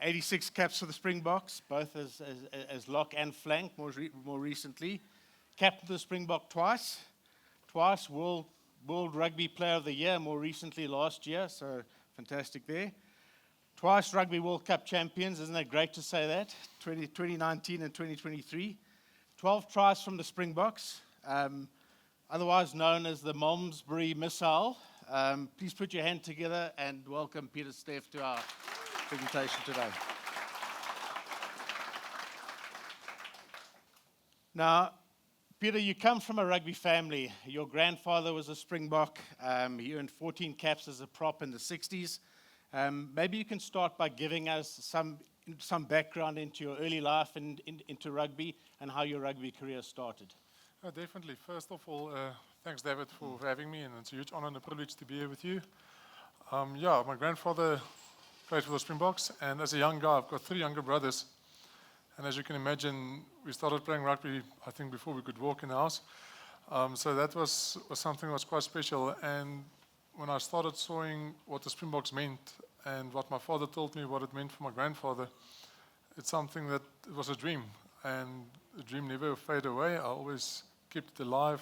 86 caps for the Springboks, both as lock and flank more recently. Captain the Springbok twice. World Rugby Player of the Year, more recently last year, so fantastic there. Twice Rugby World Cup champions, isn't that great to say that? 2019 and 2023. 12 tries from the Springboks, otherwise known as the Malmesbury Missile. Please put your hand together and welcome Pieter-Steph to our presentation today. Now, Peter, you come from a rugby family. Your grandfather was a Springbok. He earned 14 caps as a prop in the 60s. Maybe you can start by giving us some background into your early life and into rugby and how your rugby career started. Definitely. First of all, thanks, David, for having me, and it's a huge honor and a privilege to be here with you. My grandfather played for the Springboks, and as a young guy, I've got 3 younger brothers. And as you can imagine, we started playing rugby, I think, before we could walk in the house. So that was something that was quite special. And when I started seeing what the Springboks meant and what my father told me what it meant for my grandfather, it's something that it was a dream. And the dream never faded away. I always kept it alive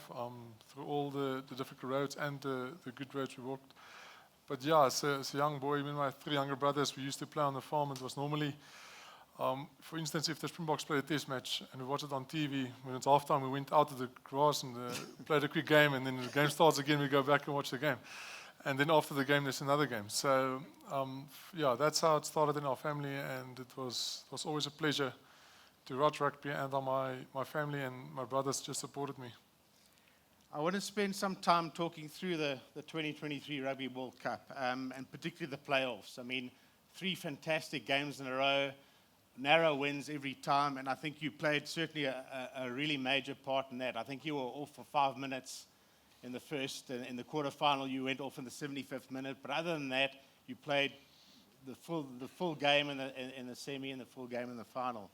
through all the difficult roads and the good roads we walked. But yeah, as a young boy, me and my 3 younger brothers, we used to play on the farm. It was normally, for instance, if the Springboks played a test match and we watched it on TV, when it's halftime, we went out to the grass and played a quick game, and then the game starts again, we go back and watch the game. And then after the game, there's another game. So, that's how it started in our family, and it was always a pleasure to watch rugby, and my family and my brothers just supported me. I want to spend some time talking through the 2023 Rugby World Cup, and particularly the playoffs. I mean, 3 fantastic games in a row, narrow wins every time, and I think you played certainly a really major part in that. I think you were off for 5 minutes in the first, in the quarterfinal you went off in the 75th minute, but other than that, you played the full game in the semi and the full game in the final.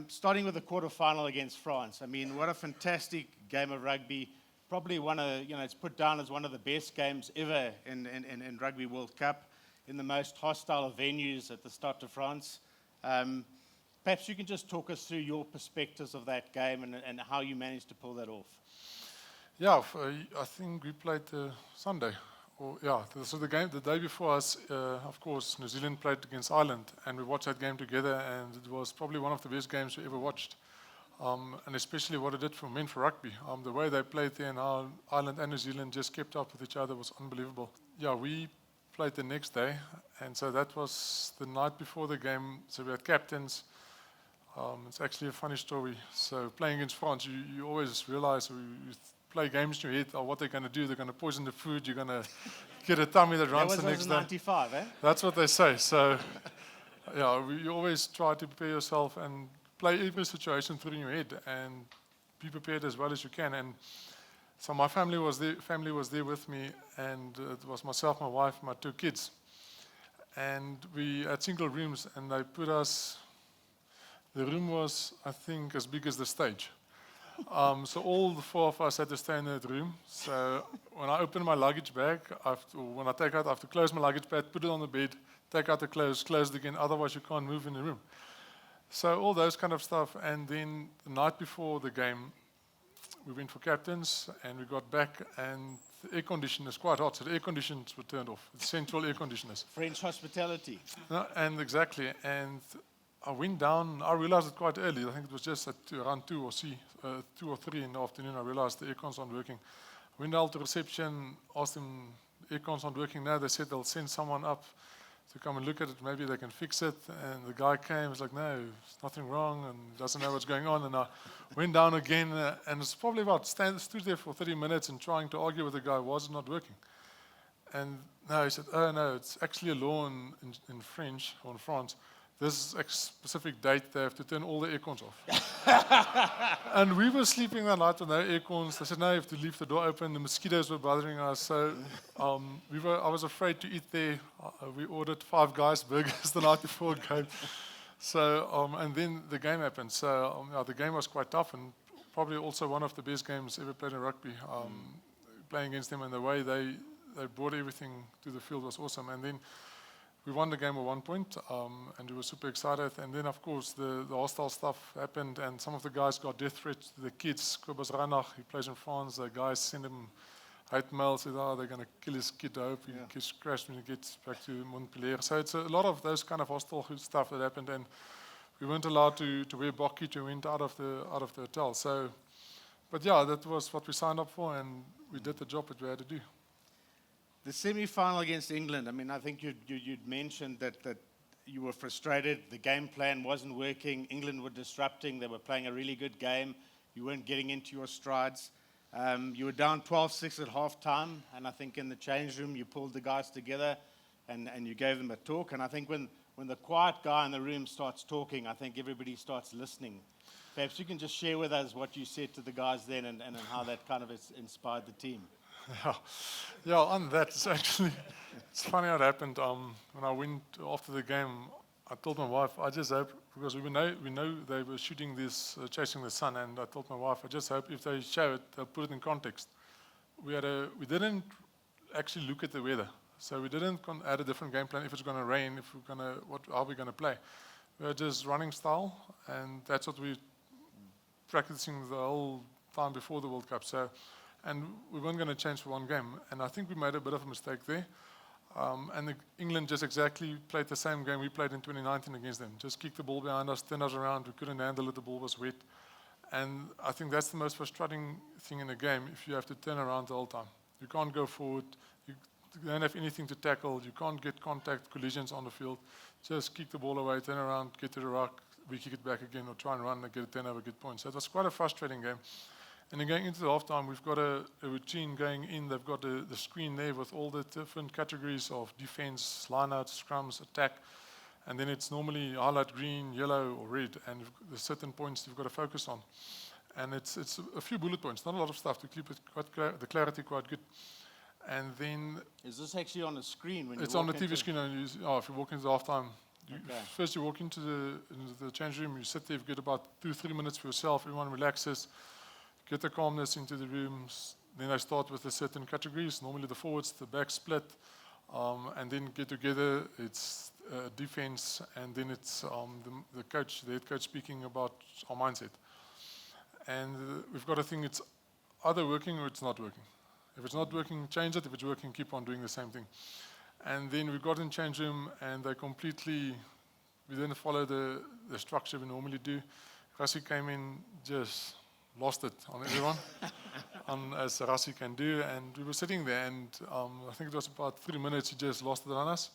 Starting with the quarterfinal against France. I mean, what a fantastic game of rugby. Probably it's put down as one of the best games ever in Rugby World Cup, in the most hostile venues at the Stade de France. Perhaps you can just talk us through your perspectives of that game and how you managed to pull that off. Yeah, I think we played Sunday. So the day before us, of course, New Zealand played against Ireland, and we watched that game together, and it was probably one of the best games we ever watched, and especially what it did for men for rugby. The way they played there and how Ireland and New Zealand just kept up with each other was unbelievable. Yeah, we played the next day, and so that was the night before the game, so we had captains. It's actually a funny story. So playing against France, you always realize you play games in your head, what they're going to do. They're going to poison the food. You're going to get a tummy that runs the next day. 95, eh? That's what they say. So, you always try to prepare yourself and play every situation through in your head and be prepared as well as you can. And so my family was there with me, and it was myself, my wife, my 2 kids. And we had single rooms, and they put us. The room was, I think, as big as the stage. So all the 4 of us had to stay in that room. So when I open my luggage bag, when I take out, I have to close my luggage bag, put it on the bed, take out the clothes, close it again. Otherwise, you can't move in the room. So all those kind of stuff. And then the night before the game, we went for captains, and we got back, and the air conditioner is quite hot, so the air conditioners were turned off. The central air conditioners. French hospitality. And exactly. And I went down. I realized it quite early. I think it was just at around 2 or 3 in the afternoon. I realized the aircons aren't working. I went down to reception, asked them, the aircons aren't working now. They said they'll send someone up to come and look at it. Maybe they can fix it. And the guy came. He was like, no, there's nothing wrong, and doesn't know what's going on. And I went down again, and it's probably about stood there for 30 minutes and trying to argue with the guy, why is it not working? And no, he said, oh no, it's actually a law in French, or in France. This specific date, they have to turn all the aircons off. And we were sleeping that night with no aircons. They said, no, you have to leave the door open. The mosquitoes were bothering us. So I was afraid to eat there. We ordered 5 Guys burgers the night before the game. So, and then the game happened. So the game was quite tough, and probably also one of the best games ever played in rugby. Playing against them, and the way they brought everything to the field was awesome. And then we won the game with 1 point, and we were super excited. And then, of course, the hostile stuff happened, and some of the guys got death threats. The kids, Kobus Ranach, he plays in France, the guys send him hate mail, said, oh, they're going to kill his kid. I hope he gets crashed when he gets back to Montpellier. So it's a lot of those kind of hostile stuff that happened, and we weren't allowed to wear bokkie to went out of the hotel. So, but yeah, that was what we signed up for, and we did the job that we had to do. The semi-final against England, I mean, I think you'd mentioned that you were frustrated. The game plan wasn't working. England were disrupting. They were playing a really good game. You weren't getting into your strides. You were down 12-6 at halftime, and I think in the change room you pulled the guys together and you gave them a talk. And I think when the quiet guy in the room starts talking, I think everybody starts listening. Perhaps you can just share with us what you said to the guys then and how that kind of inspired the team. Yeah, on that, it's funny how it happened. When I went after the game, I told my wife, I just hope, because we know they were shooting this, chasing the sun, and I told my wife, I just hope if they show it, they'll put it in context. We didn't actually look at the weather, so we didn't add a different game plan if it's going to rain, if we're going to, what are we going to play. We were just running style, and that's what we practicing the whole time before the World Cup. So, and we weren't going to change for one game, and I think we made a bit of a mistake there. And England just exactly played the same game we played in 2019 against them. Just kicked the ball behind us, turned us around. We couldn't handle it. The ball was wet. And I think that's the most frustrating thing in a game, if you have to turn around the whole time. You can't go forward. You don't have anything to tackle. You can't get contact, collisions on the field. Just kick the ball away, turn around, get to the ruck, we kick it back again, or try and run and get a turnover, get points. So it was quite a frustrating game. And then going into the halftime, we've got a routine going in. They've got the screen there with all the different categories of defense, lineouts, scrums, attack. And then it's normally highlight green, yellow, or red. And there's certain points you've got to focus on. And it's a few bullet points, not a lot of stuff to keep it the clarity quite good. And then... Is this actually on the screen? When it's on the TV screen. And if you walk into the halftime, first you walk into the change room, you sit there, you get about 2-3 minutes for yourself, everyone relaxes. Get the calmness into the rooms. Then I start with the certain categories, normally the forwards, the back split, and then get together. It's defense, and then it's the coach, the head coach speaking about our mindset. And we've got to think it's either working or it's not working. If it's not working, change it. If it's working, keep on doing the same thing. And then we got in change room, and we didn't follow the structure we normally do. Rassie came in, just lost it on everyone, as Rassie can do, and we were sitting there, and I think it was about 3 minutes, he just lost it on us,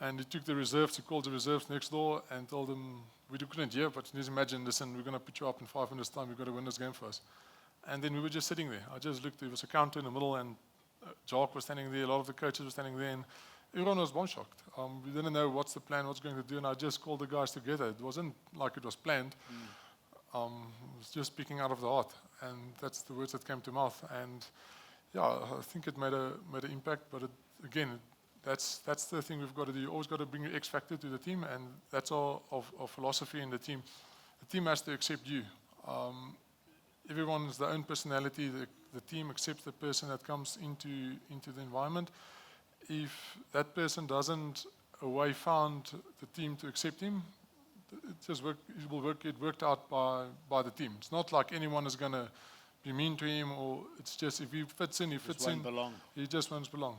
and he took the reserves, he called the reserves next door, and told them, we couldn't hear, but just imagine, listen, we're going to put you up in 5 minutes time, we've got to win this game for us. And then we were just sitting there. I just looked, there was a counter in the middle, and Jock was standing there, a lot of the coaches were standing there, and everyone was bomb shocked. We didn't know what's the plan, what's going to do, and I just called the guys together. It wasn't like it was planned. It was just speaking out of the heart, and that's the words that came to mouth. And yeah, I think it made an impact. But again, that's the thing we've got to do. You always got to bring your X factor to the team, and that's our philosophy in the team. The team has to accept you. Everyone has their own personality. The team accepts the person that comes into the environment. If that person doesn't found the team to accept him, it will get worked out by the team. It's not like anyone is going to be mean to him, or it's just if he fits in, he fits in. He just won't belong.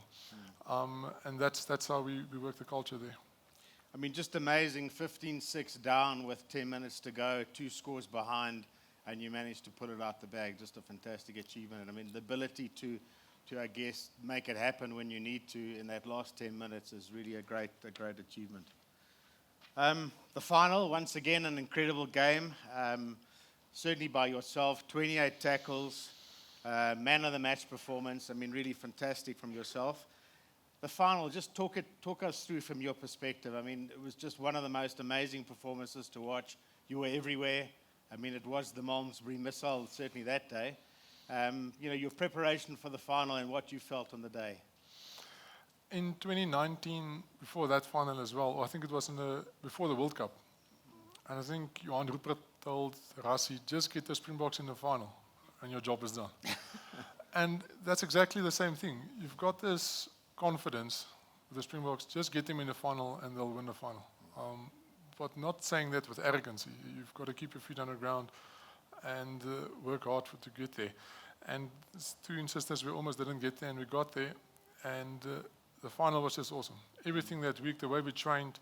And that's how we work the culture there. I mean, just amazing, 15-6 down with 10 minutes to go, 2 scores behind, and you managed to put it out the bag. Just a fantastic achievement. I mean, the ability to I guess, make it happen when you need to in that last 10 minutes is really a great achievement. The final, once again, an incredible game. Certainly by yourself, 28 tackles, man of the match performance. I mean, really fantastic from yourself. The final, just talk us through from your perspective. I mean, it was just one of the most amazing performances to watch. You were everywhere. I mean, it was the Malmesbury missile, certainly that day. Your preparation for the final and what you felt on the day. In 2019, before that final as well, I think it was before the World Cup, and I think Johan Rupert told Rassie, just get the Springboks in the final, and your job is done. And that's exactly the same thing. You've got this confidence the Springboks, just get them in the final and they'll win the final. But not saying that with arrogance. You've got to keep your feet on the ground and work hard to get there. And it's 2 instances we almost didn't get there, and we got there. And the final was just awesome. Everything that week, the way we trained,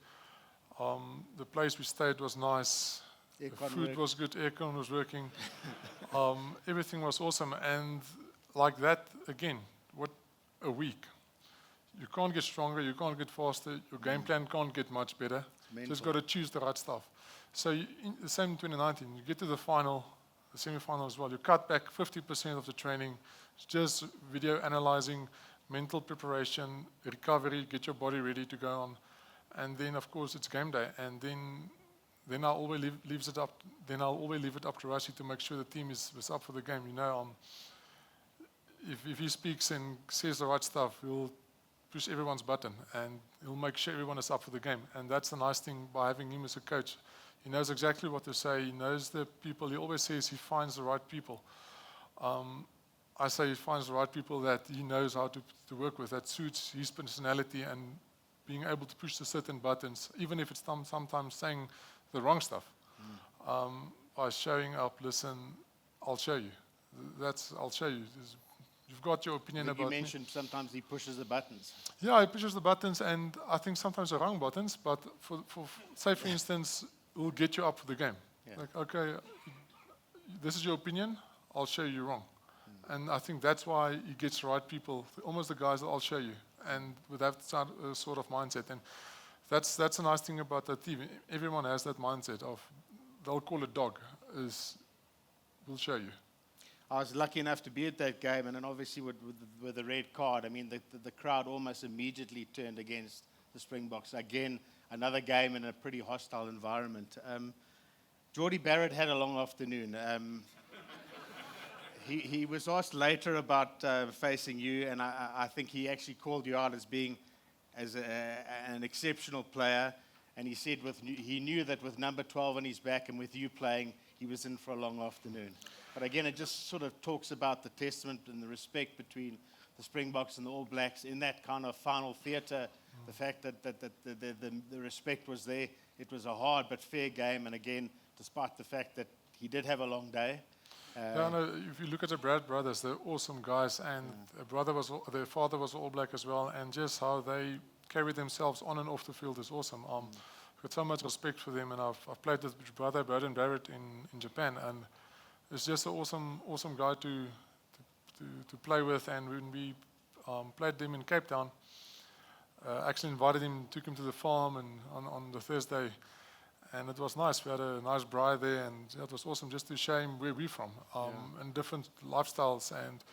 the place we stayed was nice. The food was good, aircon was working. Everything was awesome. And like that, again, what a week. You can't get stronger, you can't get faster, your game plan can't get much better. Just got to choose the right stuff. So the same in 2019, you get to the final, the semi-final as well. You cut back 50% of the training. It's just video analyzing, mental preparation, recovery, get your body ready to go on. And then, of course, it's game day. And then I'll always leave it up. Then I'll always leave it up to Rassie to make sure the team is up for the game. You know, if he speaks and says the right stuff, he'll push everyone's button and he'll make sure everyone is up for the game. And that's the nice thing by having him as a coach. He knows exactly what to say. He knows the people. He always says he finds the right people. I say he finds the right people that he knows how to work with, that suits his personality and being able to push the certain buttons, even if it's sometimes saying the wrong stuff. By showing up, listen, I'll show you. I'll show you. You've got your opinion about me. You mentioned sometimes he pushes the buttons. Yeah, he pushes the buttons, and I think sometimes the wrong buttons, but say, for instance, we'll get you up for the game. Yeah. Like, okay, this is your opinion, I'll show you wrong. And I think that's why he gets the right people, almost the guys that I'll show you, and with that sort of mindset. And that's a nice thing about that team. Everyone has that mindset of, they'll call it dog, we'll show you. I was lucky enough to be at that game, and then obviously with the red card, I mean, the crowd almost immediately turned against the Springboks. Again, another game in a pretty hostile environment. Geordie Barrett had a long afternoon. He was asked later about facing you, and I think he actually called you out as being an exceptional player, and he said he knew that with number 12 on his back and with you playing, he was in for a long afternoon. But again, it just sort of talks about the testament and the respect between the Springboks and the All Blacks in that kind of final theatre. The fact that the respect was there. It was a hard but fair game, and again, despite the fact that he did have a long day. No, if you look at the Brad brothers, they're awesome guys, and their father was All Black as well, and just how they carry themselves on and off the field is awesome. I've got so much respect for them, and I've played with brother Braden Barrett in Japan, and it's just an awesome guy to play with. And when we played them in Cape Town, actually invited him, took him to the farm and on the Thursday, and it was nice. We had a nice braai there, and it was awesome just to show him where we're from, and different lifestyles. And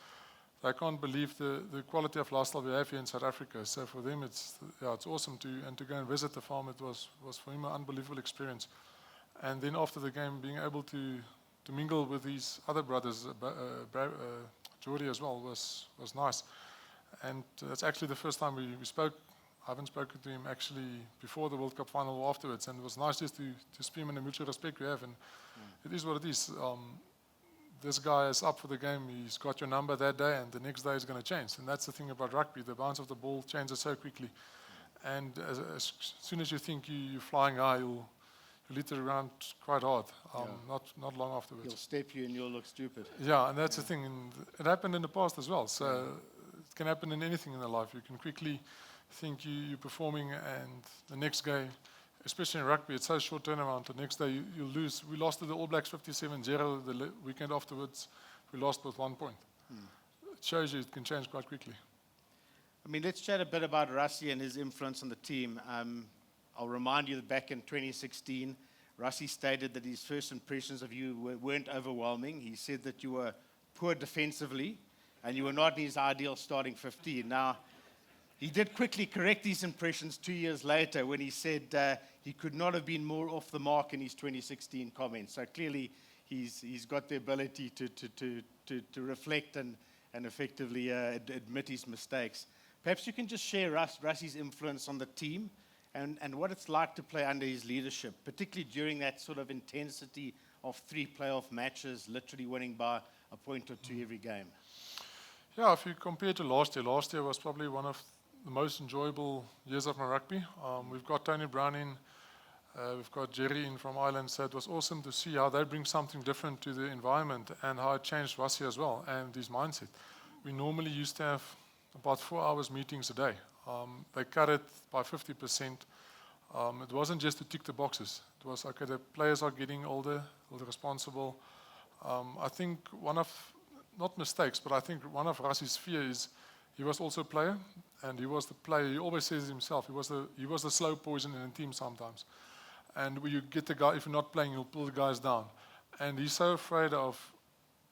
they can't believe the quality of lifestyle we have here in South Africa. So for them, it's awesome to go and visit the farm. It was for him an unbelievable experience. And then after the game, being able to mingle with these other brothers, Geordie as well, was nice. And that's actually the first time we spoke. I haven't spoken to him actually before the World Cup final or afterwards, and it was nice just to speak him in the mutual respect we have. And it is what it is. This guy is up for the game. He's got your number that day, and the next day is going to change. And that's the thing about rugby. The bounce of the ball changes so quickly. And as soon as you think you're flying high, you'll hit it around quite hard. Not long afterwards. He'll step you and you'll look stupid. Yeah, and that's the thing. And it happened in the past as well. So it can happen in anything in the life. You can quickly think you're performing, and the next game, especially in rugby, it's so short turnaround. The next day you lose. We lost to the All Blacks 57-0. The weekend afterwards, we lost with 1 point. It shows you it can change quite quickly. I mean, let's chat a bit about Rassie and his influence on the team. I'll remind you that back in 2016, Rassie stated that his first impressions of you weren't overwhelming. He said that you were poor defensively and you were not in his ideal starting 15. Now, he did quickly correct these impressions 2 years later when he said he could not have been more off the mark in his 2016 comments. So clearly, he's got the ability to reflect and effectively admit his mistakes. Perhaps you can just share Rassie's influence on the team and what it's like to play under his leadership, particularly during that sort of intensity of 3 playoff matches, literally winning by a point or two every game. Yeah, if you compare to last year was probably one of the most enjoyable years of my rugby. We've got Tony Brown in, we've got Jerry in from Ireland, so it was awesome to see how they bring something different to the environment and how it changed Rassie as well and his mindset. We normally used to have about 4 hours meetings a day. They cut it by 50%. It wasn't just to tick the boxes. It was, okay, the players are getting older responsible. I think not mistakes, but I think one of Rassie's fear is he was also a player, and he was the player. He always says himself, he was the slow poison in the team sometimes. And when you get the guy, if you're not playing, you'll pull the guys down. And he's so afraid of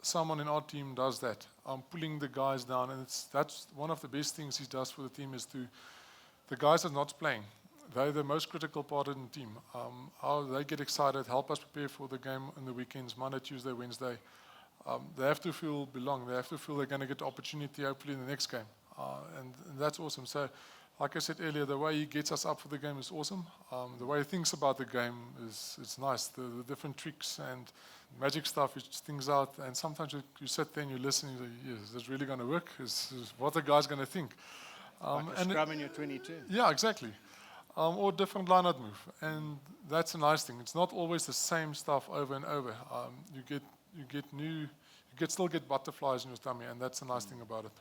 someone in our team does that, pulling the guys down. And that's one of the best things he does for the team is the guys that are not playing, they're the most critical part of the team. How they get excited, help us prepare for the game on the weekends, Monday, Tuesday, Wednesday. They have to feel belong. They have to feel they're going to get the opportunity, hopefully, in the next game. And that's awesome. So, like I said earlier, the way he gets us up for the game is awesome. The way he thinks about the game it's nice. The different tricks and magic stuff, he thinks out. And sometimes you sit there and you listen and you say, yes, is this really going to work? Is what the guy's going to think? Like a scrum in your 22. Yeah, exactly. Or different line-out move. And that's a nice thing. It's not always the same stuff over and over. You still get butterflies in your stomach, and that's a nice thing about it.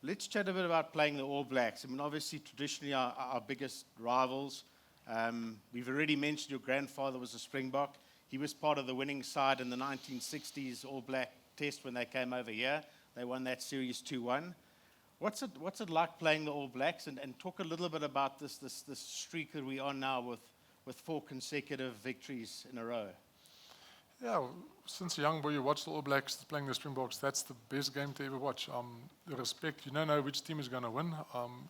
Let's chat a bit about playing the All Blacks. I mean, obviously, traditionally, our biggest rivals. We've already mentioned your grandfather was a Springbok. He was part of the winning side in the 1960s All Black Test when they came over here. They won that series 2-1. What's it like playing the All Blacks? And talk a little bit about this streak that we are now with 4 consecutive victories in a row. Yeah, since a young boy you watch the All Blacks playing the Springboks, that's the best game to ever watch. The respect, you don't know which team is going to win.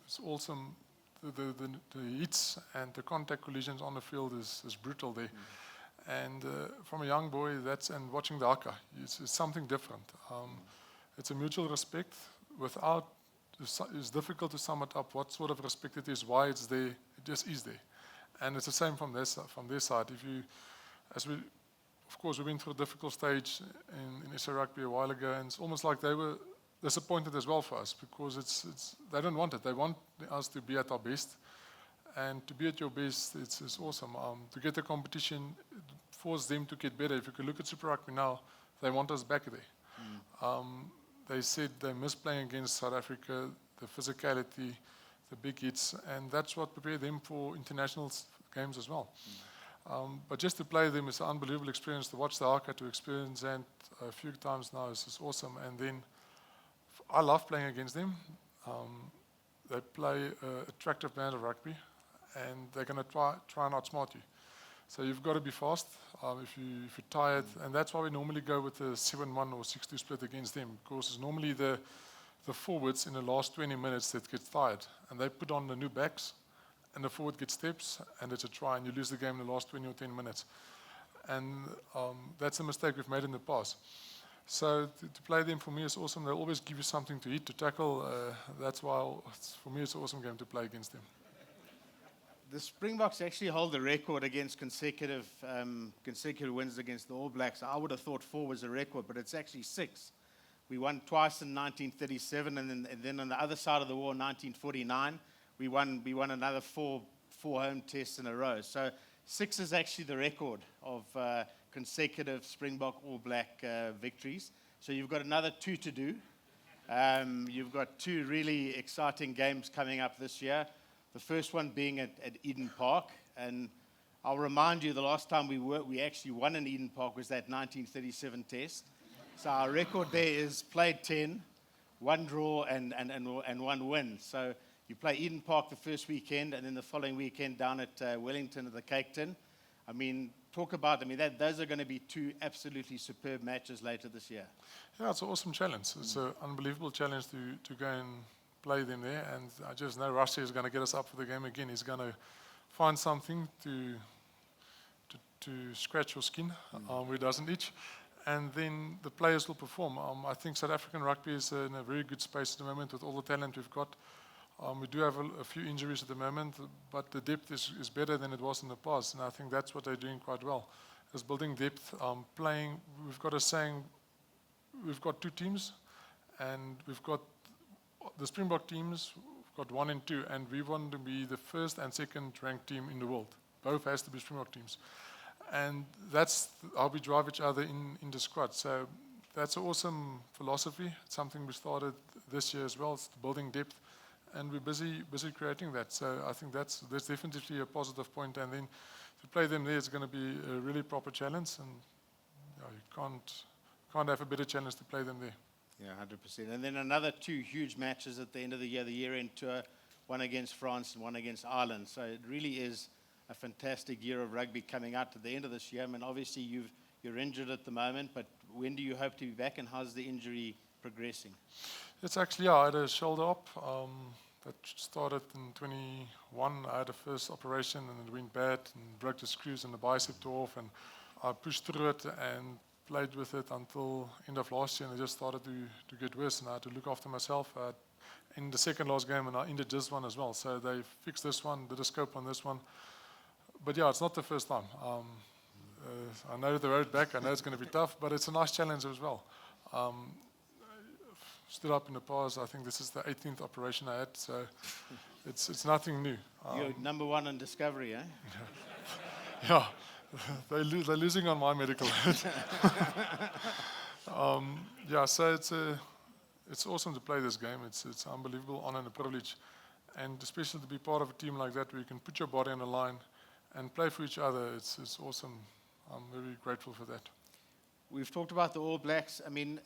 It's awesome. The hits and the contact collisions on the field is brutal there. And from a young boy, and watching the haka, it's something different. It's a mutual respect. It's difficult to sum it up what sort of respect it is, why it's there. It just is there. And it's the same from their side. Of course, we went through a difficult stage in SA Rugby a while ago, and it's almost like they were disappointed as well for us because they don't want it. They want us to be at our best, and to be at your best, it's awesome. To get the competition, force them to get better. If you can look at Super Rugby now, they want us back there. They said they miss playing against South Africa, the physicality, the big hits, and that's what prepared them for international games as well. But just to play them is an unbelievable experience. To watch the haka, to experience that a few times now is awesome. And then I love playing against them. They play an attractive brand of rugby, and they're going to try and outsmart you. So you've got to be fast if you're tired. And that's why we normally go with a 7-1 or 6-2 split against them, because it's normally the forwards in the last 20 minutes that get tired. And they put on the new backs, and the forward gets steps, and it's a try, and you lose the game in the last 20 or 10 minutes. And that's a mistake we've made in the past. So to play them, for me, is awesome. They'll always give you something to eat, to tackle. That's why, for me, it's an awesome game to play against them. The Springboks actually hold the record against consecutive wins against the All Blacks. I would have thought 4 was a record, but it's actually 6. We won twice in 1937, and then on the other side of the war, 1949, we won another 4 home tests in a row. So 6 is actually the record of consecutive Springbok All Black victories. So you've got another 2 to do. You've got 2 really exciting games coming up this year. The first one being at Eden Park. And I'll remind you, the last time we actually won in Eden Park was that 1937 test. So our record there is played 10, 1 draw and 1 win. So you play Eden Park the first weekend, and then the following weekend down at Wellington at the Cape Town. I mean, those are going to be 2 absolutely superb matches later this year. Yeah, it's an awesome challenge. It's an unbelievable challenge to go and play them there, and I just know Rassie is going to get us up for the game again. He's going to find something to scratch your skin where it doesn't itch, and then the players will perform. I think South African rugby is in a very good space at the moment with all the talent we've got. We do have a few injuries at the moment, but the depth is better than it was in the past, and I think that's what they're doing quite well, is building depth, playing. We've got a saying, we've got 2 teams, and we've got the Springbok teams, we've got 1 and 2, and we want to be the first and second ranked team in the world. Both has to be Springbok teams. And that's how we drive each other in the squad. So that's an awesome philosophy. It's something we started this year as well. It's building depth, and we're busy creating that. So I think that's definitely a positive point. And then to play them there, it's going to be a really proper challenge, and you can't have a better challenge to play them there. Yeah, 100%. And then another 2 huge matches at the end of the year-end tour, one against France and one against Ireland. So it really is a fantastic year of rugby coming out at the end of this year. I mean, obviously you're injured at the moment, but when do you hope to be back, and how's the injury progressing? It's actually, I had a shoulder op that started in 21. I had a first operation and it went bad and broke the screws and the bicep tore off, and I pushed through it and played with it until end of last year, and it just started to get worse, and I had to look after myself. In the second last game, and I ended this one as well. So they fixed this one, did a scope on this one. But yeah, it's not the first time. I know the road back, I know it's going to be tough, but it's a nice challenge as well. Stood up in the past, I think this is the 18th operation I had, so it's nothing new. You're number 1 in Discovery, eh? Yeah, they're losing on my medical aid. Yeah, so it's awesome to play this game. It's an unbelievable honor and a privilege, and especially to be part of a team like that where you can put your body on the line and play for each other. It's awesome. I'm very grateful for that. We've talked about the All Blacks. I mean,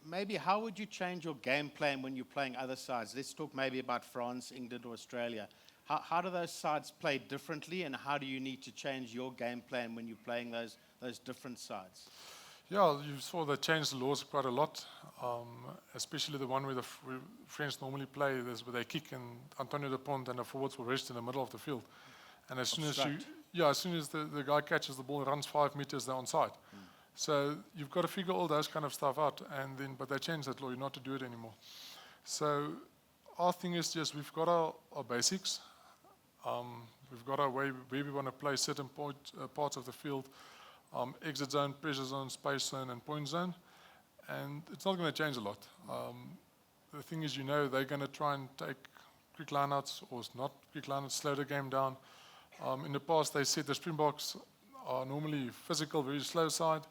maybe how would you change your game plan when you're playing other sides? Let's talk maybe about France, England, or Australia. How do those sides play differently, and how do you need to change your game plan when you're playing those different sides? Yeah, you saw they changed the laws quite a lot, especially the one where the French normally play, where they kick and Antonio Dupont and the forwards will rest in the middle of the field. And as soon as the guy catches the ball and runs 5 meters, they're onside. So you've got to figure all those kind of stuff out, but they changed that law, you're not to do it anymore. So our thing is just we've got our basics. We've got our way where we want to play certain parts of the field, exit zone, pressure zone, space zone, and point zone. And it's not going to change a lot. The thing is, they're going to try and take quick lineouts or not quick lineouts, slow the game down. In the past, they said the Springboks are normally physical, very slow side,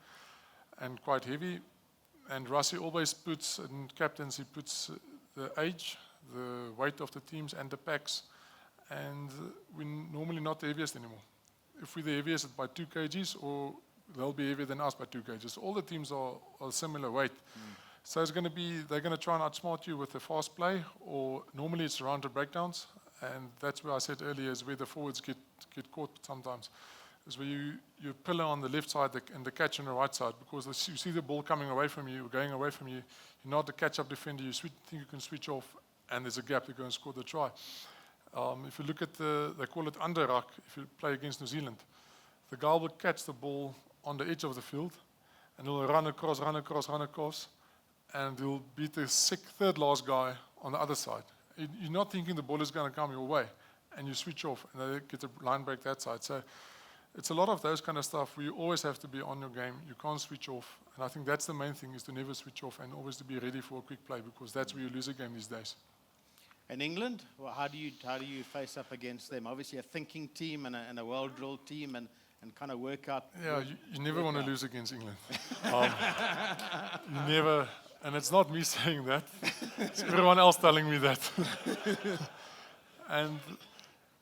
and quite heavy. And Rassie always puts, in captains, he puts the age, the weight of the teams, and the packs. And we're normally not the heaviest anymore. If we're the heaviest by 2 kgs, or they'll be heavier than us by 2 kgs. All the teams are similar weight. So it's going to be, they're going to try and outsmart you with the fast play, or normally it's around the breakdowns. And that's where I said earlier is where the forwards get caught sometimes. Is where you pillar on the left side and the catch on the right side, because you see the ball coming away from you, or going away from you. You're not the catch-up defender. You think you can switch off, and there's a gap to go and score the try. If you look at they call it underruck, if you play against New Zealand, the guy will catch the ball on the edge of the field, and he'll run across, and he'll beat the third last guy on the other side. You're not thinking the ball is going to come your way, and you switch off, and they get a line break that side. So it's a lot of those kind of stuff where you always have to be on your game. You can't switch off, and I think that's the main thing, is to never switch off and always to be ready for a quick play, because that's where you lose a game these days. And England, well, how do you face up against them? Obviously a thinking team and a well-drilled team, and kind of work out. Yeah, you never want to lose against England. You never, and it's not me saying that. It's everyone else telling me that. And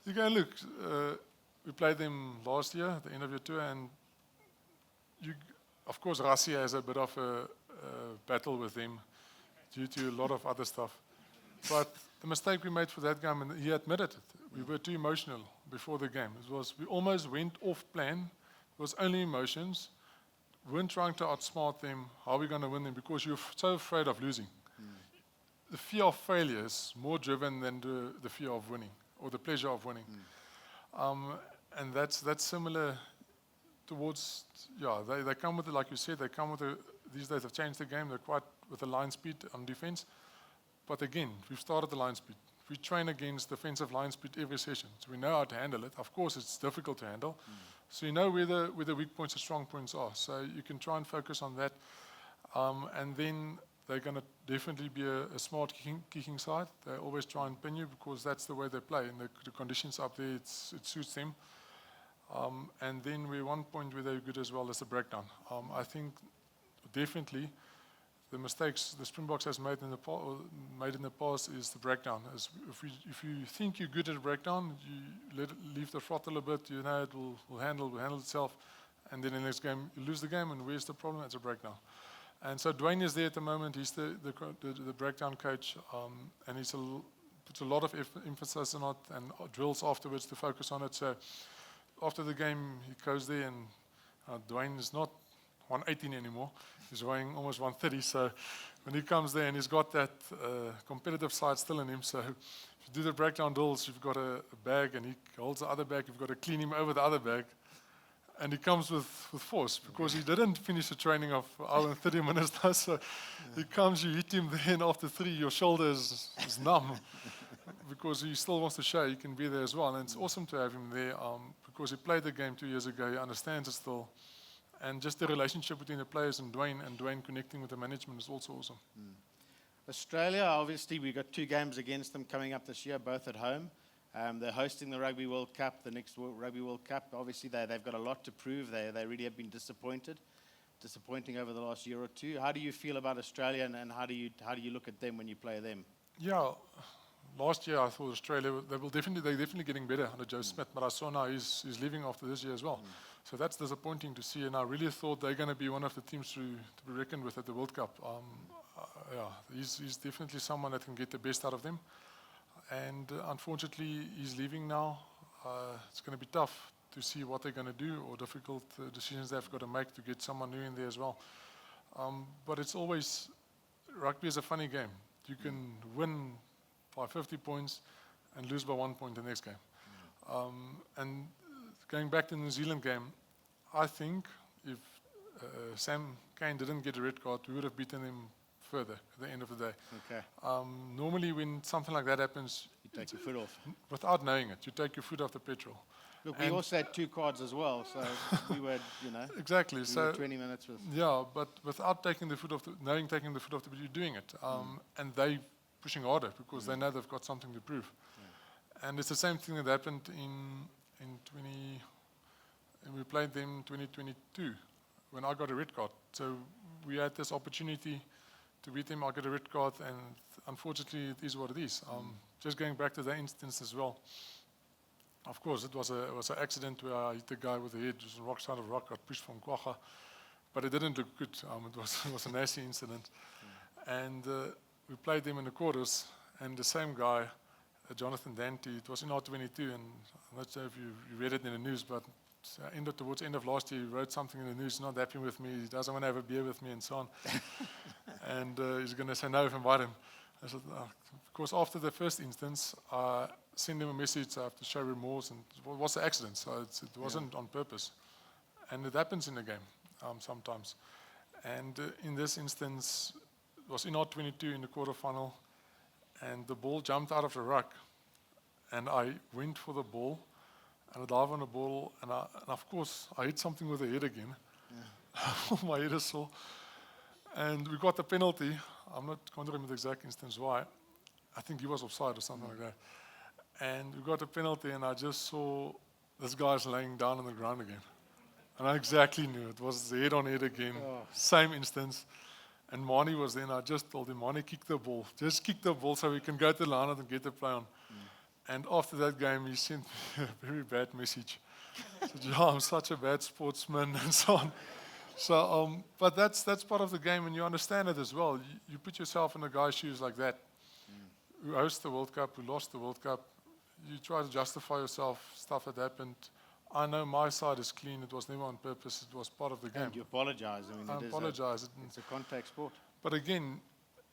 you go, look, we played them last year, at the end of your tour, and of course, Rassie has a bit of a battle with them due to a lot of other stuff. But the mistake we made for that game, and he admitted it, we were too emotional before the game. We almost went off plan. It was only emotions. We weren't trying to outsmart them. How are we going to win them? Because you're so afraid of losing. The fear of failure is more driven than the fear of winning, or the pleasure of winning. And that's similar towards, they come with it, like you said, these days they've changed the game. They're quite with the line speed on defense. But again, we've started the line speed. We train against defensive line speed every session, so we know how to handle it. Of course, it's difficult to handle. So you know where the weak points and strong points are. So you can try and focus on that. And then they're going to definitely be a smart kicking side. They always try and pin you because that's the way they play. And the conditions up there, it suits them. And then we're one point where they're good as well as the breakdown. I think definitely the mistakes the Springboks has made in the past is the breakdown. If you think you're good at a breakdown, you leave the throttle a bit, you know it will handle itself, and then in the next game you lose the game, and where's the problem? It's a breakdown. And so Dwayne is there at the moment. He's the breakdown coach, and he puts a lot of emphasis on it and drills afterwards to focus on it. So after the game, he goes there, and Dwayne is not 118 anymore. He's weighing almost 130. So when he comes there, and he's got that competitive side still in him. So if you do the breakdown drills, you've got a bag, and he holds the other bag. You've got to clean him over the other bag. And he comes with force because he didn't finish the training of an hour and 30 minutes now. So he comes, you hit him there, and after 3, your shoulder is numb because he still wants to show he can be there as well. And it's awesome to have him there because he played the game 2 years ago. He understands it still. And just the relationship between the players and Dwayne connecting with the management is also awesome. Australia, obviously, we've got 2 games against them coming up this year, both at home. They're hosting the Rugby World Cup, the next Rugby World Cup. Obviously, they've got a lot to prove. They really have been disappointing over the last year or 2. How do you feel about Australia, and how do you look at them when you play them? Yeah, last year I thought Australia they're definitely getting better under Joe Smith, but I saw now he's leaving after this year as well. So that's disappointing to see, and I really thought they're going to be one of the teams to be reckoned with at the World Cup. He's definitely someone that can get the best out of them. And unfortunately, he's leaving now. It's going to be tough to see what they're going to do, or difficult decisions they've got to make to get someone new in there as well. But it's always, rugby is a funny game. You can win by 50 points and lose by 1 point the next game. And going back to the New Zealand game, I think if Sam Cane didn't get a red card, we would have beaten him further at the end of the day. Okay. Normally when something like that happens, You take your foot off. without knowing it, you take your foot off the petrol. Look, we also had 2 cards as well, so we were, Exactly. we So were 20 minutes with. yeah, but without taking the foot off, taking the foot off the petrol, you're doing it, and they pushing harder because they know they've got something to prove. And it's the same thing that happened in 20. And we played them 2022 when I got a red card. So we had this opportunity to beat them. I got a red card, and unfortunately, it is what it is. Just going back to the instance as well. Of course, it was an accident where I hit the guy with the head. It was a rock side of rock. Got pushed from Kwacha, but it didn't look good. It was a nasty incident, and we played them in the quarters. And the same guy, Jonathan Dante, it was in R22, and I'm not sure if you read it in the news, but towards the end of last year, he wrote something in the news, not happy with me, he doesn't want to have a beer with me and so on. And he's going to say no if I invite him. I said, of course, after the first instance, I sent him a message, I have to show remorse, and it was an accident, so it wasn't on purpose. And it happens in the game sometimes. And in this instance, it was in R22 in the quarterfinal, and the ball jumped out of the ruck, and I went for the ball, and I dive on the ball, and of course, I hit something with the head again. Yeah. My head is sore. And we got the penalty. I'm not can't remember the exact instance why. I think he was offside or something like that. And we got a penalty, and I just saw this guy's laying down on the ground again. And I exactly knew it was the head on head again. Same instance. And Mani was there, and I just told him, Mani, kick the ball. Just kick the ball so we can go to the line and get the play on. And after that game, he sent me a very bad message. He said, yeah, I'm such a bad sportsman, and so on. So, but that's part of the game, and you understand it as well. You put yourself in a guy's shoes like that, who hosts the World Cup, who lost the World Cup. You try to justify yourself, stuff that happened. I know my side is clean. It was never on purpose. It was part of the game. And you apologize. I apologize. It's a contact sport. But again,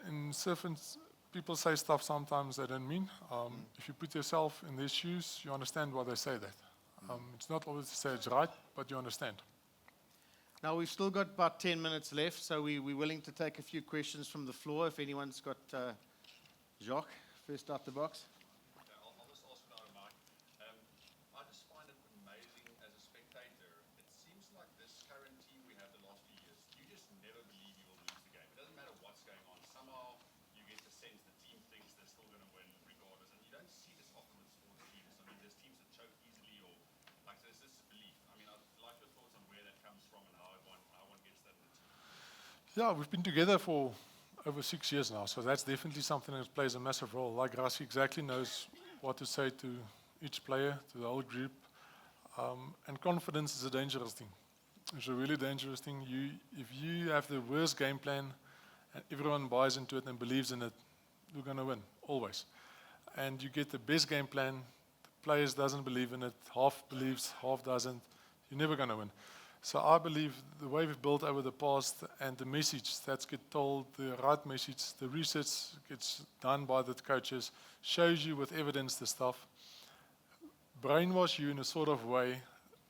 in surfing, people say stuff sometimes they don't mean. If you put yourself in their shoes, you understand why they say that. It's not always to say it's right, but you understand. Now, we've still got about 10 minutes left, so we're willing to take a few questions from the floor. If anyone's got Jacques, first out the box. Okay, I'll just ask now, Mike. I just find it amazing as a spectator. It seems like this current team we have the last few years, you just never believe you will lose the game. It doesn't matter what's going on. Yeah, we've been together for over 6 years now, so that's definitely something that plays a massive role. Like Rassie exactly knows what to say to each player, to the whole group. And confidence is a dangerous thing. It's a really dangerous thing. If you have the worst game plan and everyone buys into it and believes in it, you're going to win, always. And you get the best game plan, the players doesn't believe in it, half believes, half doesn't, you're never going to win. So I believe the way we've built over the past and the message that's get told, the right message, the research gets done by the coaches, shows you with evidence the stuff, brainwash you in a sort of way,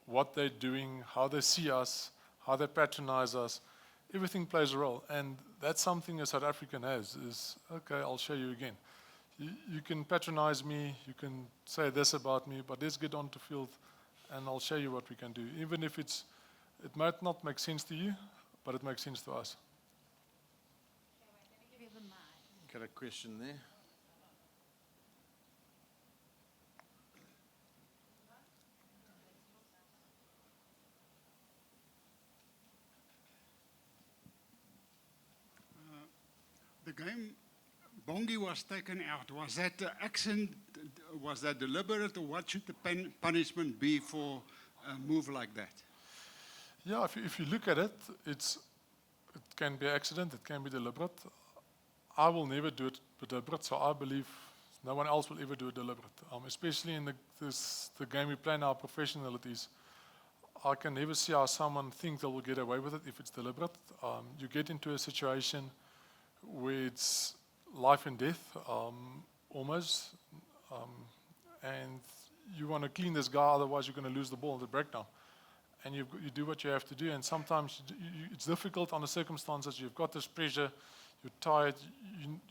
what they're doing, how they see us, how they patronize us. Everything plays a role. And that's something a South African has, is, okay, I'll show you again. You can patronize me, you can say this about me, but let's get onto field and I'll show you what we can do. Even if it might not make sense to you, but it makes sense to us. Got a question there. The game, Bongi was taken out. Was that an accident? Was that deliberate? Or what should the punishment be for a move like that? Yeah, if you look at it, it can be accident, it can be deliberate. I will never do it deliberate, so I believe no one else will ever do it deliberate. Especially in the game we play now, professionalities. I can never see how someone thinks they will get away with it if it's deliberate. You get into a situation where it's life and death, almost, and you want to clean this guy, otherwise you're going to lose the ball in the breakdown. And you do what you have to do, and sometimes it's difficult on the circumstances. You've got this pressure, you're tired,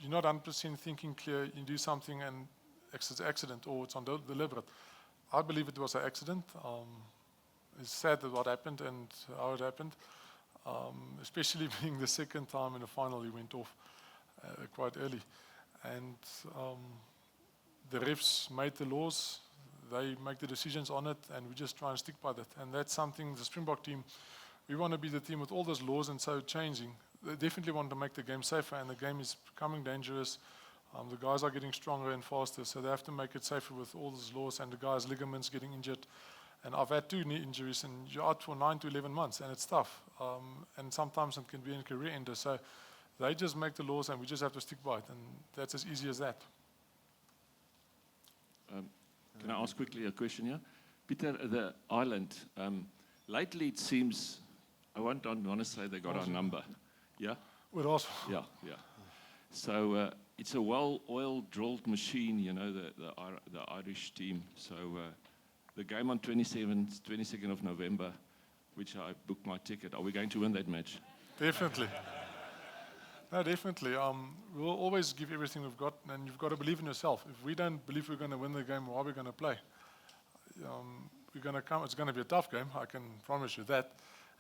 you're not 100% thinking clear, you do something and it's an accident or it's deliberate. I believe it was an accident. It's sad that what happened and how it happened, especially being the second time in the final he went off quite early. And the refs made the laws. They make the decisions on it, and we just try and stick by that. And that's something, the Springbok team, we want to be the team with all those laws and so changing. They definitely want to make the game safer, and the game is becoming dangerous. The guys are getting stronger and faster, so they have to make it safer with all those laws, and the guys' ligaments getting injured. And I've had 2 knee injuries, and you're out for 9 to 11 months, and it's tough. And sometimes it can be a career ender. So they just make the laws, and we just have to stick by it, and that's as easy as that. Can I ask quickly a question here? Peter, the island, lately it seems, I want to say they got our number. Yeah? We're also. Yeah. So it's a well-oiled, drilled machine, you know, the Irish team. So the game on 22nd of November, which I booked my ticket, are we going to win that match? Definitely. No, definitely. We'll always give everything we've got, and you've got to believe in yourself. If we don't believe we're going to win the game, why are we going to play? We're going to come. It's going to be a tough game, I can promise you that.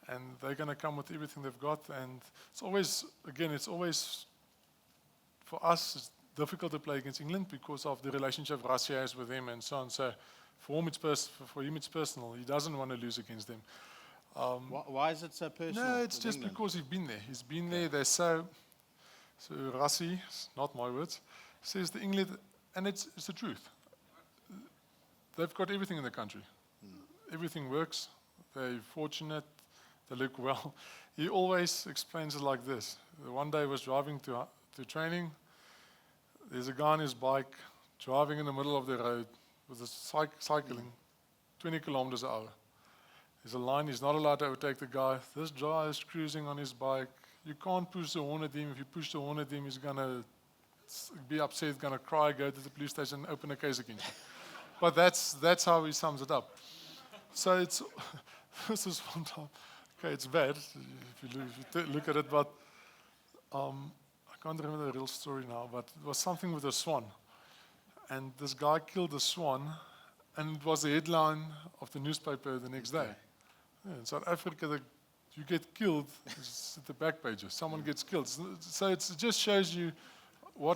And they're going to come with everything they've got. And it's always, again, for us, it's difficult to play against England because of the relationship Rassie has with them and so on. So for him, it's personal. He doesn't want to lose against them. Why is it so personal? No, it's with just England? because he's been there. He's been there. They're so Rassie, not my words, says the England, and it's the truth. They've got everything in the country. Everything works. They're fortunate. They look well. He always explains it like this. One day he was driving to training. There's a guy on his bike driving in the middle of the road with a cycling 20 kilometers an hour. There's a line, he's not allowed to overtake the guy. This guy is cruising on his bike. You can't push the horn at him. If you push the horn at him, he's going to be upset, going to cry, go to the police station, open a case against you. But that's how he sums it up. So it's, this is one time, okay, it's bad if you look at it, but I can't remember the real story now, but it was something with a swan. And this guy killed the swan, and it was the headline of the newspaper the next day. Yeah, in South Africa, you get killed, it's at the back pages. Someone gets killed. So it just shows you what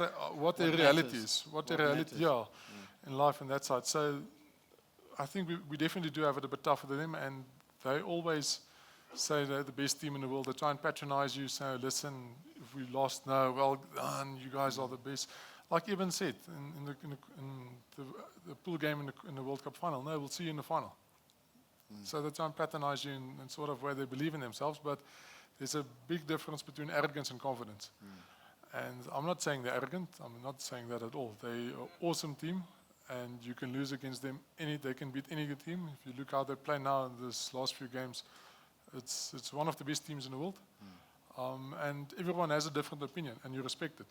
the reality is. What the reality, in life and that side. So I think we definitely do have it a bit tougher than them, and they always say they're the best team in the world. They try and patronize you, say, listen, if we lost, no, well done, you guys are the best. Like Eben said in the pool game in the World Cup final, no, we'll see you in the final. So they try and patronize you in sort of where they believe in themselves, but there's a big difference between arrogance and confidence. And I'm not saying they're arrogant, I'm not saying that at all. They're an awesome team, and you can lose against them. They can beat any good team. If you look how they play now in this last few games, it's one of the best teams in the world. And everyone has a different opinion, and you respect it.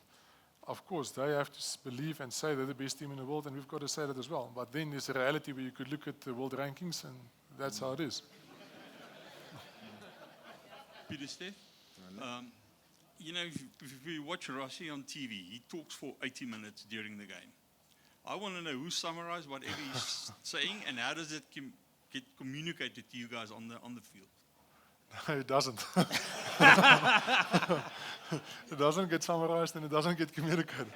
Of course, they have to believe and say they're the best team in the world, and we've got to say that as well. But then there's a reality where you could look at the world rankings, and that's how it is. Pieter-Steph, you know, if we watch Rassie on TV, he talks for 80 minutes during the game. I want to know who summarized whatever he's saying, and how does it get communicated to you guys on the field? No, it doesn't. It doesn't get summarized and it doesn't get communicated.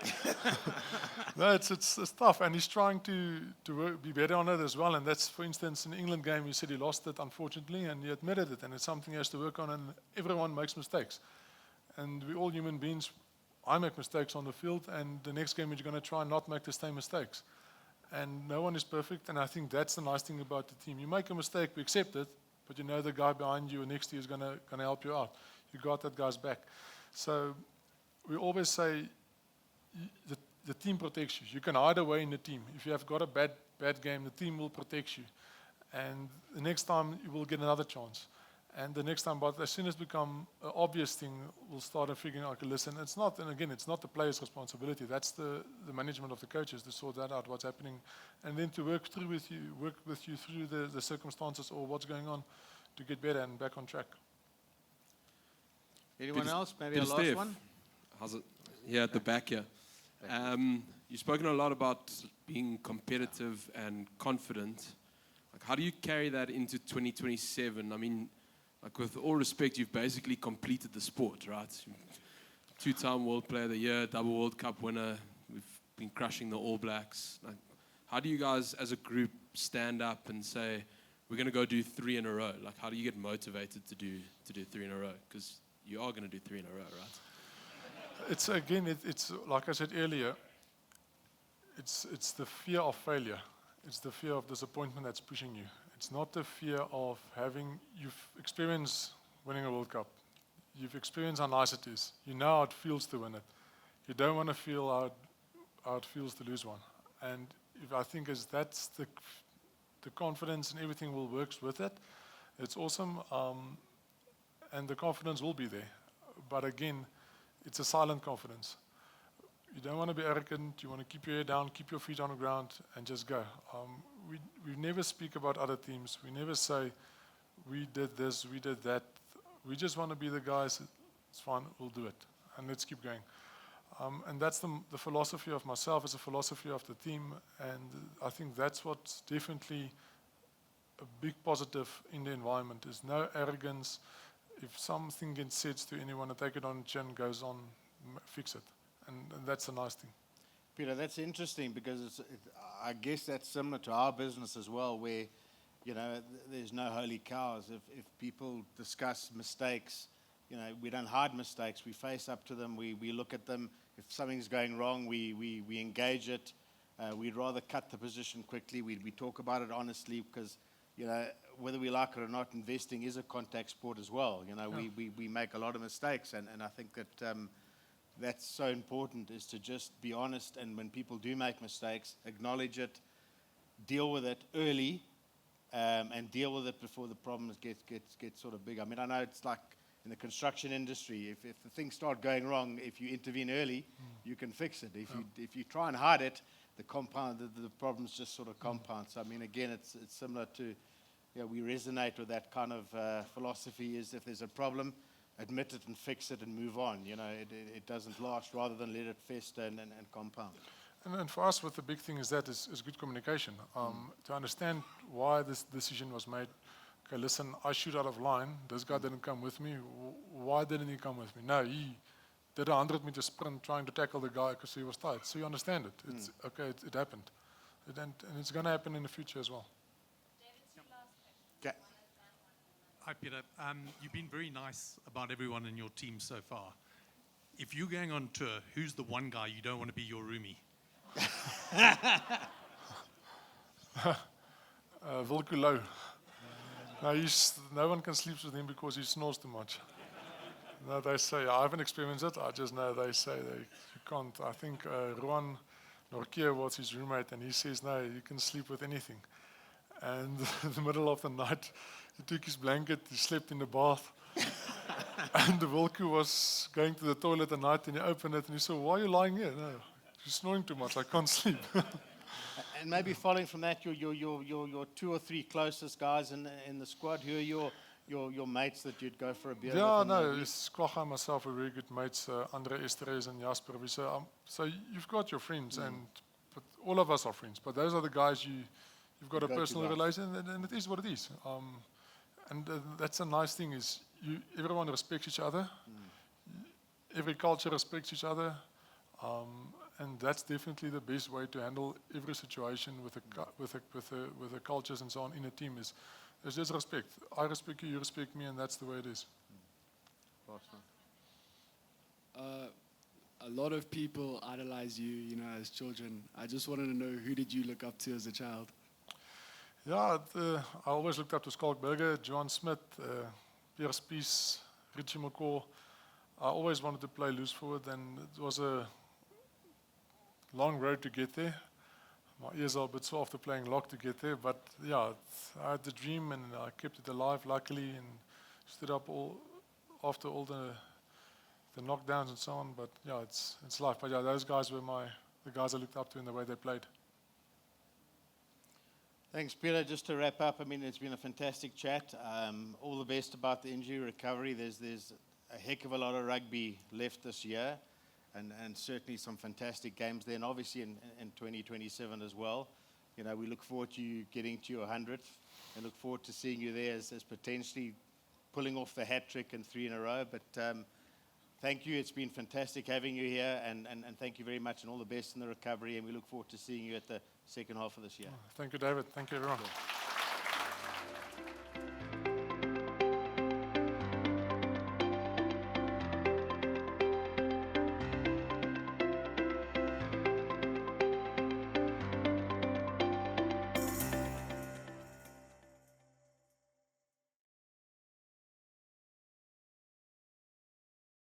No, it's tough, and he's trying to be better on it as well. And that's, for instance, in the England game, he said he lost it, unfortunately, and he admitted it, and it's something he has to work on, and everyone makes mistakes. And we're all human beings. I make mistakes on the field, and the next game you're going to try and not make the same mistakes. And no one is perfect, and I think that's the nice thing about the team. You make a mistake, we accept it, but you know the guy behind you or next to you is going to help you out. You got that guy's back. So we always say the team protects you. You can hide away in the team. If you have got a bad game, the team will protect you. And the next time you will get another chance. And the next time, but as soon as it becomes an obvious thing, we'll start figuring out, okay, listen, it's not, and again, it's not the player's responsibility. That's the management of the coaches to sort that out, what's happening, and then to work with you through the circumstances or what's going on to get better and back on track. Anyone else? Maybe a last Steph, one? how's it? Here at the back here. You've spoken a lot about being competitive and confident. Like, how do you carry that into 2027? I mean, like, with all respect, you've basically completed the sport, right? 2-time World Player of the Year, double World Cup winner. We've been crushing the All Blacks. Like, how do you guys, as a group, stand up and say, we're going to go do 3 in a row? Like, how do you get motivated to do 3 in a row? Because you are going to do 3 in a row, right? It's again, it's like I said earlier. It's the fear of failure. It's the fear of disappointment that's pushing you. It's not the fear of you've experienced winning a World Cup. You've experienced how nice it is. You know how it feels to win it. You don't want to feel how it feels to lose one. And I think that's the confidence and everything will work with it. It's awesome. And the confidence will be there. But again, it's a silent confidence. You don't want to be arrogant. You want to keep your head down, keep your feet on the ground, and just go. We never speak about other teams. We never say, we did this, we did that. We just want to be the guys. It's fine, we'll do it. And let's keep going. And that's the philosophy of myself. It's a philosophy of the team. And I think that's what's definitely a big positive in the environment, is no arrogance. If something gets said to anyone, take it on the chin, goes on, fix it. And that's a nice thing. Peter, that's interesting because I guess that's similar to our business as well, where, you know, there's no holy cows. If people discuss mistakes, you know, we don't hide mistakes. We face up to them. We look at them. If something's going wrong, we engage it. We'd rather cut the position quickly. We talk about it honestly because, you know, whether we like it or not, investing is a contact sport as well. You know, yeah. we make a lot of mistakes, and I think that that's so important, is to just be honest, and when people do make mistakes, acknowledge it, deal with it early, and deal with it before the problems get sort of big. I mean, I know it's like in the construction industry, if the things start going wrong, if you intervene early, you can fix it. If you try and hide it, the problems just sort of compound. So I mean, again, it's similar to, you know, we resonate with that kind of philosophy, is if there's a problem, admit it and fix it and move on. You know, it doesn't last, rather than let it fester and compound. And for us, what the big thing is good communication. To understand why this decision was made. Okay, listen, I shoot out of line. This guy didn't come with me. Why didn't he come with me? No, he did a 100-meter sprint trying to tackle the guy because he was tired. So you understand it. It's okay. It happened, and it's going to happen in the future as well. Okay. Hi, Peter. You've been very nice about everyone in your team so far. If you're going on tour, who's the one guy you don't want to be your roomie? Wilco Lou. No, no one can sleep with him because he snores too much. No, they say, I haven't experienced it, I just know they say you can't. I think Ruan Norkier was his roommate and he says, no, you can sleep with anything. And in the middle of the night, he took his blanket, he slept in the bath. And the Wilco was going to the toilet at night and he opened it and he said, why are you lying here? No, you're snoring too much, I can't sleep. And maybe following from that, your 2 or 3 closest guys in the squad, who are your mates that you'd go for a beer Yeah, with? no, Squacha and myself are very good mates, Andre Esteres and Jasper. So you've got your friends, but all of us are friends. But those are the guys you've got a go-to personal guys. relation, and it is what it is. And that's a nice thing is everyone respects each other. Every culture respects each other. And that's definitely the best way to handle every situation with the cultures and so on in a team is there's just respect. I respect you, you respect me, and that's the way it is. A lot of people idolize you, as children. I just wanted to know, who did you look up to as a child? Yeah, I always looked up to Skalk Burger, Johan Smith, Pierre Spies, Richie McCaw. I always wanted to play loose forward, and it was a long road to get there. My ears are a bit sore after playing lock to get there, but yeah, I had the dream and I kept it alive, luckily, and stood up after all the knockdowns and so on. But yeah, it's life. But yeah, those guys were the guys I looked up to in the way they played. Thanks, Peter. Just to wrap up, I mean, it's been a fantastic chat. All the best about the injury recovery. There's a heck of a lot of rugby left this year. And certainly some fantastic games there, and obviously in 2027 as well. We look forward to you getting to your 100th, and look forward to seeing you there as potentially pulling off the hat trick and 3 in a row. But thank you. It's been fantastic having you here, and thank you very much, and all the best in the recovery. And we look forward to seeing you at the second half of this year. Thank you, David. Thank you, everyone.